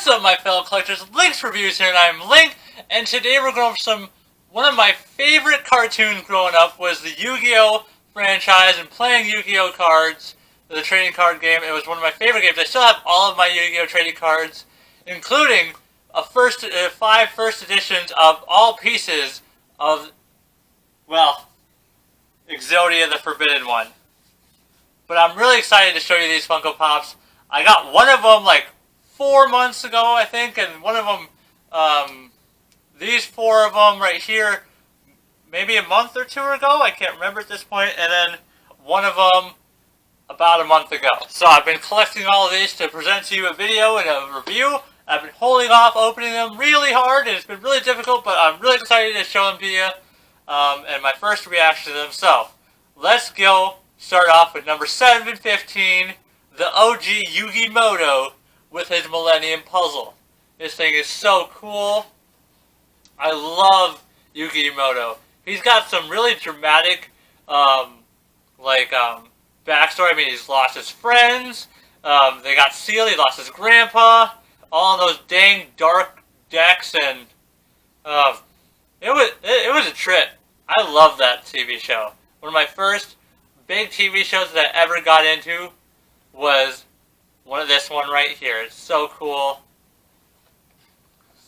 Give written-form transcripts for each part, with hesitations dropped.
What's up, my fellow collectors? Link's Reviews here, and I'm Link, and today we're going over one of my favorite cartoons growing up was the YuGiOh franchise, and playing YuGiOh cards, the trading card game. It was one of my favorite games. I still have all of my YuGiOh trading cards, including 5 first editions of all pieces of, well, Exodia, the Forbidden One. But I'm really excited to show you these Funko Pops. I got one of them like 4 months ago, I think, and one of them, these 4 of them right here, maybe a month or 2 ago. I can't remember at this point. And then one of them about a month ago. So I've been collecting all of these to present to you a video and a review. I've been holding off opening them really hard, and it's been really difficult, but I'm really excited to show them to you, and my first reaction to them. So let's go start off with number 715, the OG Yukimoto with his Millennium Puzzle. This thing is so cool. I love Yukimoto. He's got some really dramatic, backstory. I mean, he's lost his friends. They got sealed. He lost his grandpa. All those dang dark decks, and it was a trip. I love that TV show. One of my first big TV shows that I ever got into was this one right here. It's so cool.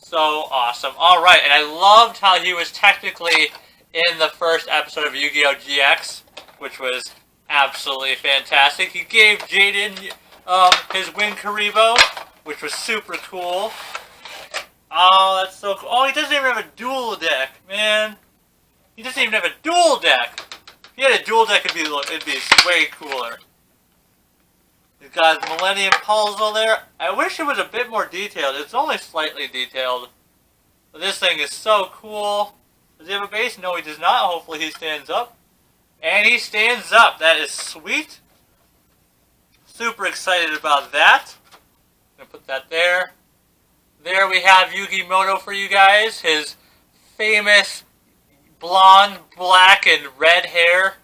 So awesome. Alright, and I loved how he was technically in the first episode of YuGiOh GX, which was absolutely fantastic. He gave Jaden his Winkaribo, which was super cool. Oh, that's so cool. Oh, he doesn't even have a dual deck, man. He doesn't even have a dual deck. If he had a dual deck, it'd be way cooler. He's got his Millennium Puzzle there. I wish it was a bit more detailed. It's only slightly detailed. But this thing is so cool. Does he have a base? No, he does not. Hopefully he stands up. And he stands up. That is sweet. Super excited about that. I'm going to put that there. There we have Yukimoto for you guys. His famous blonde, black, and red hair.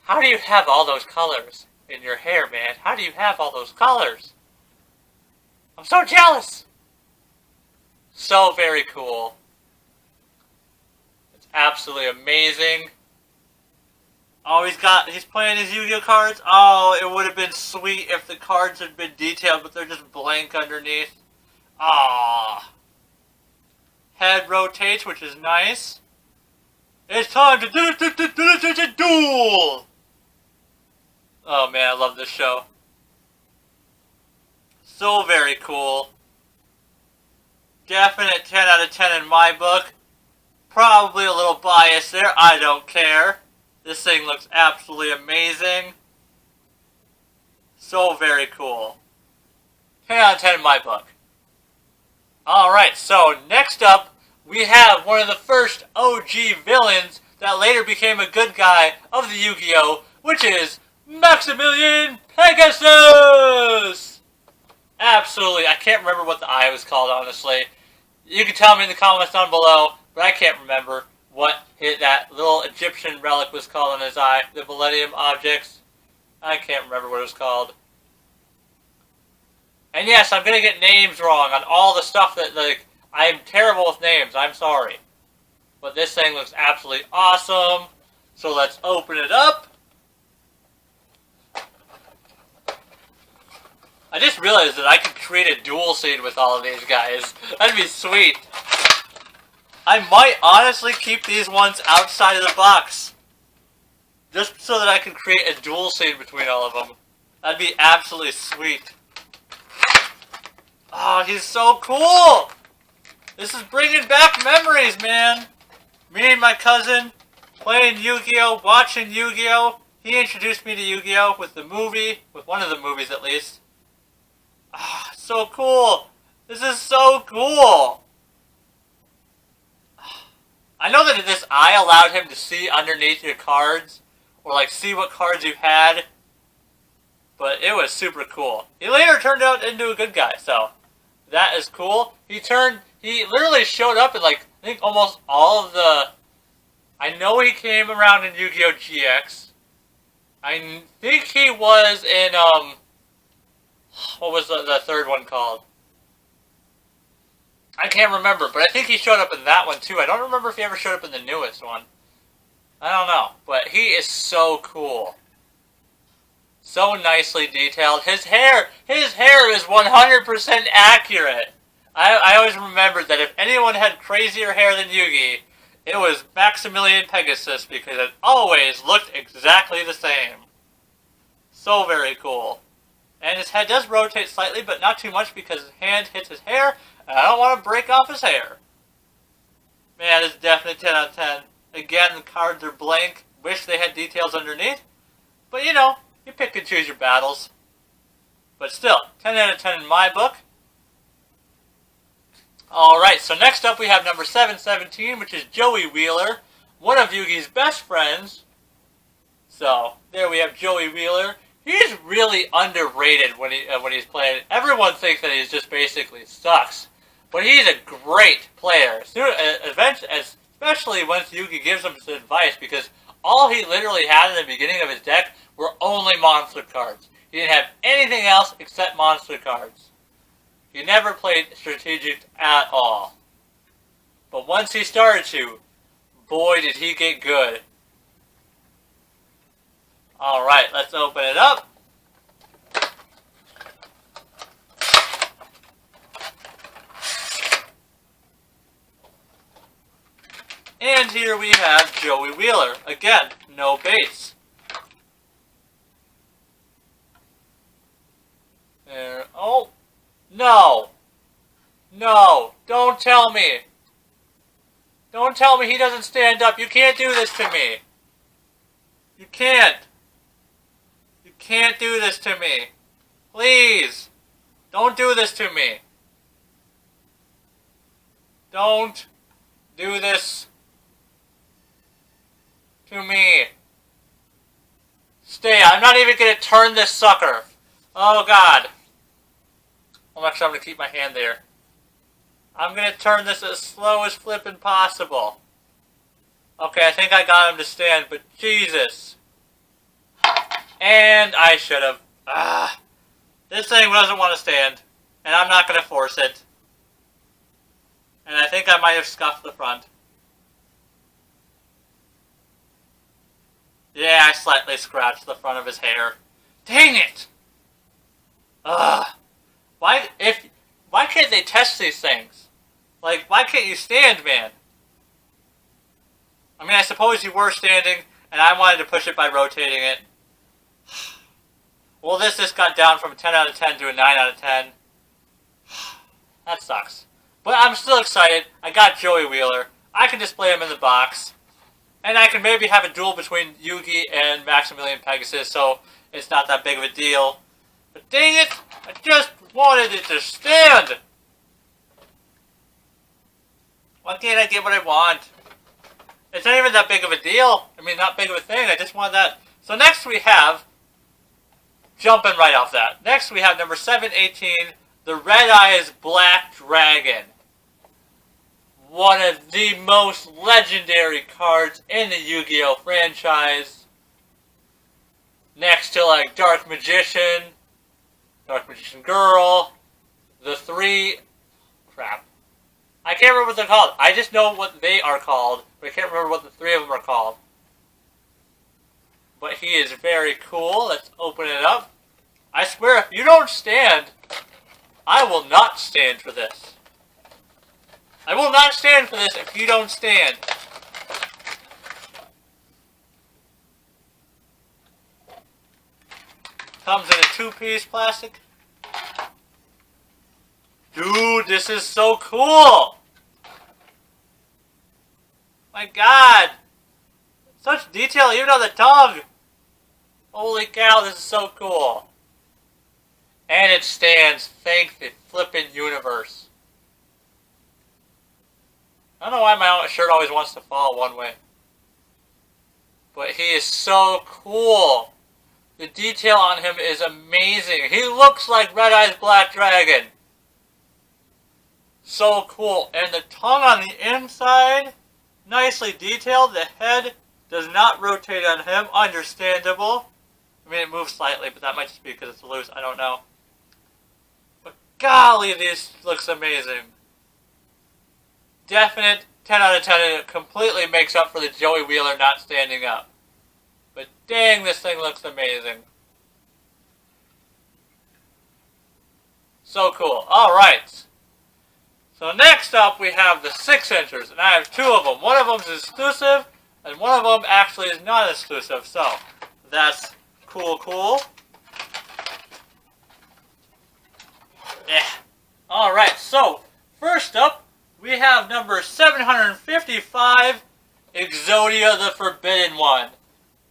How do you have all those colors in your hair, man? How do you have all those colors? I'm so jealous. So very cool. It's absolutely amazing. Oh, he's playing his Yu-Gi-Oh cards. Oh, it would have been sweet if the cards had been detailed, but they're just blank underneath. Ah. Head rotates, which is nice. It's time to duel! Oh man, I love this show. So very cool. Definite 10 out of 10 in my book. Probably a little biased there. I don't care. This thing looks absolutely amazing. So very cool. 10 out of 10 in my book. Alright, so next up, we have one of the first OG villains that later became a good guy of the Yu-Gi-Oh!, which is Maximilian Pegasus! Absolutely. I can't remember what the eye was called, honestly. You can tell me in the comments down below, but I can't remember what that little Egyptian relic was called on his eye. The Millennium Objects. I can't remember what it was called. And yes, I'm going to get names wrong on all the stuff that, I'm terrible with names. I'm sorry. But this thing looks absolutely awesome. So let's open it up. I just realized that I could create a duel scene with all of these guys. That'd be sweet. I might honestly keep these ones outside of the box. Just so that I can create a duel scene between all of them. That'd be absolutely sweet. Oh, he's so cool! This is bringing back memories, man. Me and my cousin playing Yu-Gi-Oh, watching Yu-Gi-Oh. He introduced me to Yu-Gi-Oh with the movie, with one of the movies at least. Ah, so cool. This is so cool. I know that this eye allowed him to see underneath your cards, or see what cards you had, but it was super cool. He later turned out into a good guy, so that is cool. He literally showed up in I think almost all of the, I know he came around in Yu-Gi-Oh! GX. I think he was in, what was the third one called? I can't remember, but I think he showed up in that one too. I don't remember if he ever showed up in the newest one. I don't know, but he is so cool. So nicely detailed. His hair is 100% accurate. I always remembered that if anyone had crazier hair than Yugi, it was Maximilian Pegasus, because it always looked exactly the same. So very cool. And his head does rotate slightly, but not too much because his hand hits his hair, and I don't want to break off his hair. Man, it's definitely 10 out of 10. Again, the cards are blank. Wish they had details underneath. But you know, you pick and choose your battles. But still, 10 out of 10 in my book. Alright, so next up we have number 717, which is Joey Wheeler, one of Yugi's best friends. So, there we have Joey Wheeler. He's really underrated when he's playing. Everyone thinks that he just basically sucks. But he's a great player, especially once Yugi gives him some advice, because all he literally had in the beginning of his deck were only monster cards. He didn't have anything else except monster cards. He never played strategic at all. But once he started to, boy did he get good. Alright, let's open it up. And here we have Joey Wheeler. Again, no base. There. Oh. No. No. Don't tell me. Don't tell me he doesn't stand up. You can't do this to me. You can't. You can't do this to me. Please. Don't do this to me. Don't do this to me. Stay. I'm not even going to turn this sucker. Oh, God. I'm actually going to keep my hand there. I'm going to turn this as slow as flippin' possible. Okay, I think I got him to stand, but Jesus. And I should have. This thing doesn't want to stand, and I'm not going to force it. And I think I might have scuffed the front. Yeah, I slightly scratched the front of his hair. Dang it! Why can't they test these things? Like, why can't you stand, man? I mean, I suppose you were standing, and I wanted to push it by rotating it. Well, this just got down from a 10 out of 10 to a 9 out of 10. That sucks. But I'm still excited. I got Joey Wheeler. I can display him in the box. And I can maybe have a duel between Yugi and Maximilian Pegasus, so it's not that big of a deal. But dang it! I just wanted it to stand! Why can't I get what I want? It's not even that big of a deal. I mean, not big of a thing. I just want that. So next we have, jumping right off that, next we have number 718, the Red Eyes Black Dragon. One of the most legendary cards in the Yu-Gi-Oh franchise. Next to like Dark Magician Girl, the three... Crap. I can't remember what they're called. I just know what they are called, but I can't remember what the three of them are called. But he is very cool. Let's open it up. I swear, if you don't stand, I will not stand for this. I will not stand for this if you don't stand. Comes in a two-piece plastic. Dude, this is so cool! My God! Such detail even on the tongue! Holy cow, this is so cool. And it stands, thank the flippin' universe. I don't know why my shirt always wants to fall one way. But he is so cool. The detail on him is amazing. He looks like Red Eyes Black Dragon. So cool. And the tongue on the inside, nicely detailed. The head does not rotate on him. Understandable. I mean, it moves slightly, but that might just be because it's loose. I don't know. But golly, this looks amazing. definite 10 out of 10, and it completely makes up for the Joey Wheeler not standing up. But dang, this thing looks amazing. So cool. Alright. So next up we have the 6-inchers, and I have two of them. One of them is exclusive, and one of them actually is not exclusive. So that's cool. Yeah. Alright, so first up we have number 755, Exodia the Forbidden One.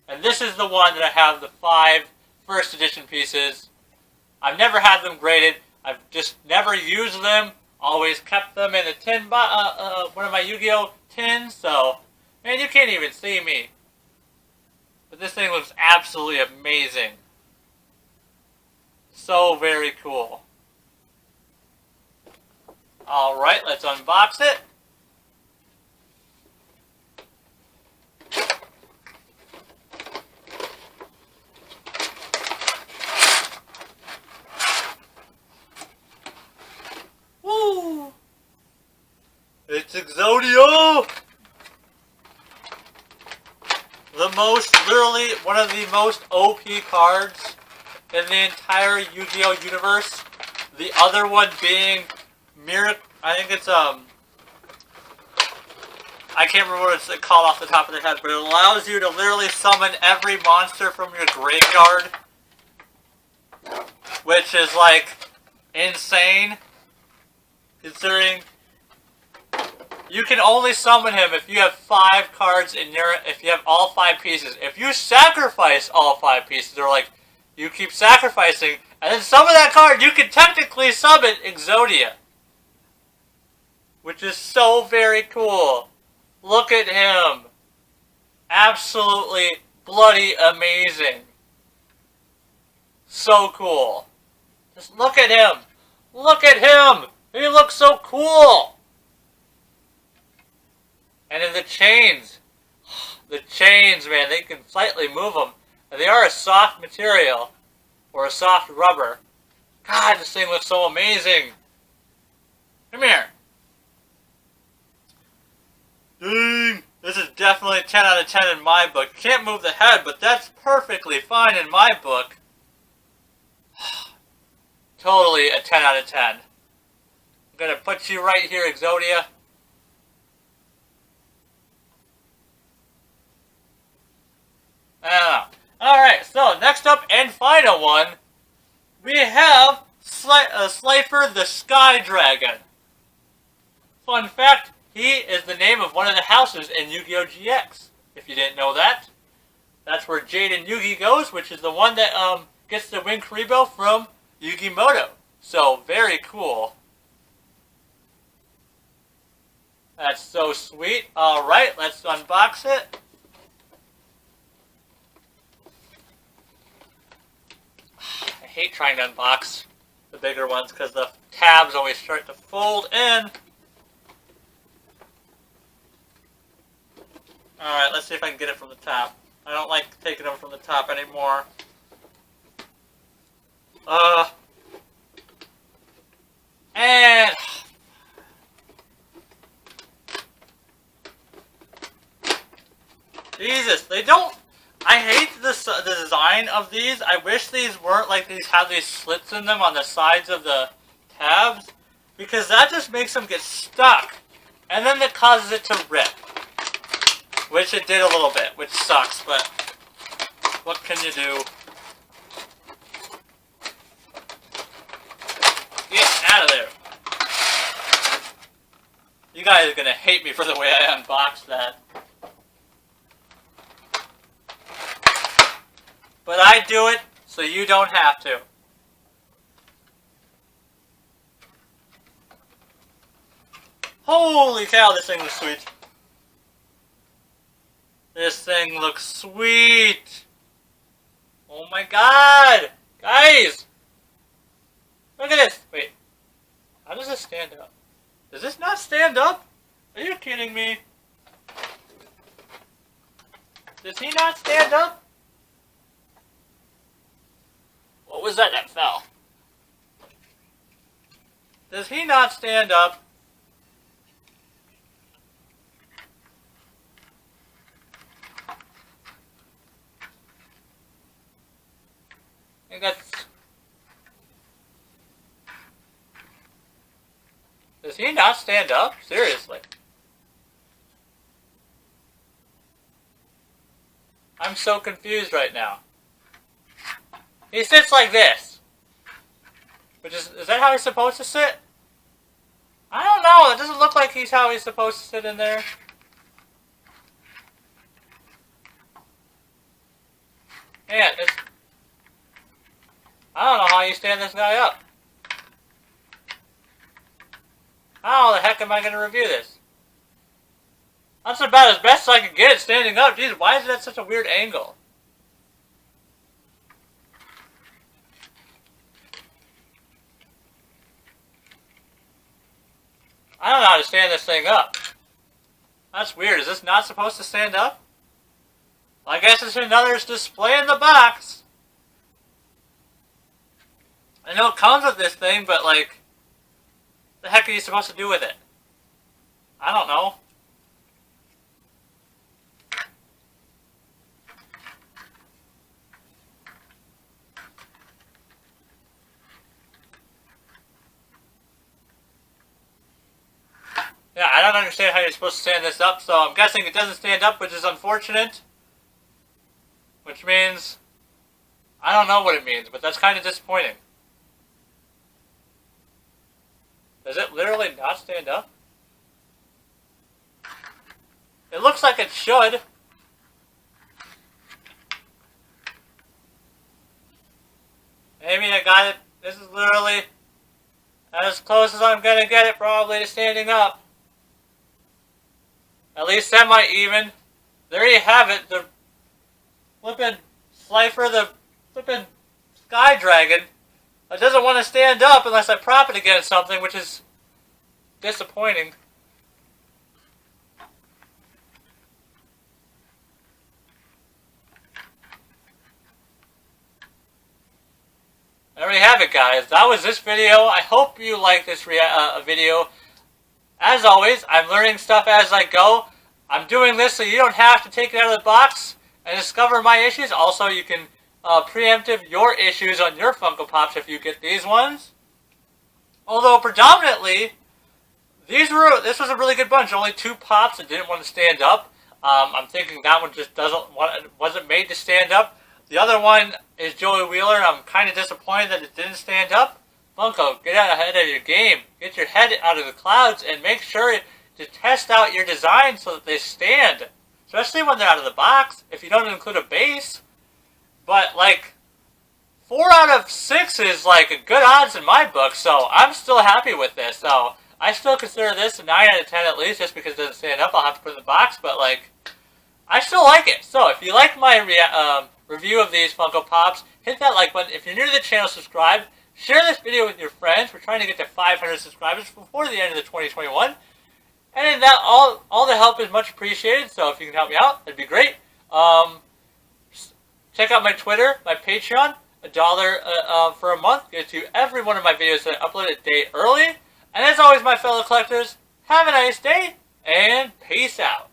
And this is the one that I have the 5 first edition pieces. I've never had them graded. I've just never used them. Always kept them in a tin, one of my YuGiOh tins. So, man, you can't even see me. But this thing looks absolutely amazing. So very cool. Alright, let's unbox it. Woo! It's Exodia! Literally one of the most OP cards in the entire YuGiOh universe. The other one being I think it's, I can't remember what it's called off the top of the head, but it allows you to literally summon every monster from your graveyard. Which is, like, insane. Considering you can only summon him if you have 5 cards in your, if you have all 5 pieces. If you sacrifice all 5 pieces, or like, you keep sacrificing, and then summon that card, you can technically summon Exodia. Which is so very cool. Look at him. Absolutely bloody amazing. So cool. Just look at him. Look at him. He looks so cool. And then the chains. The chains, man, they can slightly move them. And they are a soft material. Or a soft rubber. God, this thing looks so amazing. Come here. Dang. This is definitely a 10 out of 10 in my book. Can't move the head, but that's perfectly fine in my book. Totally a 10 out of 10. I'm going to put you right here, Exodia. Alright, so next up and final one, we have Slifer the Sky Dragon. Fun fact, he is the name of one of the houses in Yu-Gi-Oh! GX. If you didn't know that. That's where Jaden Yugi goes, which is the one that gets the Wing Karibo from Yukimoto. So, very cool. That's so sweet. Alright, let's unbox it. I hate trying to unbox the bigger ones because the tabs always start to fold in. Alright, let's see if I can get it from the top. I don't like taking them from the top anymore. And Jesus, they don't. I hate the design of these. I wish these weren't like these have these slits in them on the sides of the tabs, because that just makes them get stuck, and then it causes it to rip. Which it did a little bit, which sucks, but what can you do? Get out of there. You guys are gonna hate me for the way I unboxed that. But I do it so you don't have to. Holy cow, this thing looks sweet. This thing looks sweet. Oh my god. Guys. Look at this. Wait. How does this stand up? Does this not stand up? Are you kidding me? Does he not stand up? What was that fell? Does he not stand up? think that's... Does he not stand up? Seriously. I'm so confused right now. He sits like this. Which is that how he's supposed to sit? I don't know. It doesn't look like he's how he's supposed to sit in there. Yeah, I don't know how you stand this guy up. How the heck am I going to review this? That's about as best I can get it standing up. Jeez, why is that such a weird angle? I don't know how to stand this thing up. That's weird. Is this not supposed to stand up? Well, I guess it's another display in the box. I know it comes with this thing, but like, the heck are you supposed to do with it? I don't know. Yeah, I don't understand how you're supposed to stand this up, so I'm guessing it doesn't stand up, which is unfortunate. Which means, I don't know what it means, but that's kind of disappointing. Does it literally not stand up? It looks like it should. Maybe I got it. This is literally as close as I'm gonna get it probably to standing up. At least semi-even. There you have it. The flippin' Slifer, the flippin' Sky Dragon. It doesn't want to stand up unless I prop it against something, which is disappointing. There we have it, guys. That was this video. I hope you like this video. As always, I'm learning stuff as I go. I'm doing this so you don't have to take it out of the box and discover my issues. Also, you can preemptive your issues on your Funko Pops if you get these ones. Although predominantly, this was a really good bunch. Only 2 pops that didn't want to stand up. I'm thinking that one just wasn't made to stand up. The other one is Joey Wheeler. I'm kind of disappointed that it didn't stand up. Funko, get out ahead of your game. Get your head out of the clouds and make sure to test out your designs so that they stand. Especially when they're out of the box, if you don't include a base. But, like, 4 out of 6 is, like, a good odds in my book, so I'm still happy with this. So, I still consider this a 9 out of 10 at least, just because it doesn't stand up. I'll have to put it in the box, but, like, I still like it. So, if you like my review of these Funko Pops, hit that like button. If you're new to the channel, subscribe. Share this video with your friends. We're trying to get to 500 subscribers before the end of the 2021. And that all the help is much appreciated, so if you can help me out, that'd be great. Check out my Twitter, my Patreon, $1 for a month. Gets you every one of my videos that I upload a day early. And as always, my fellow collectors, have a nice day, and peace out.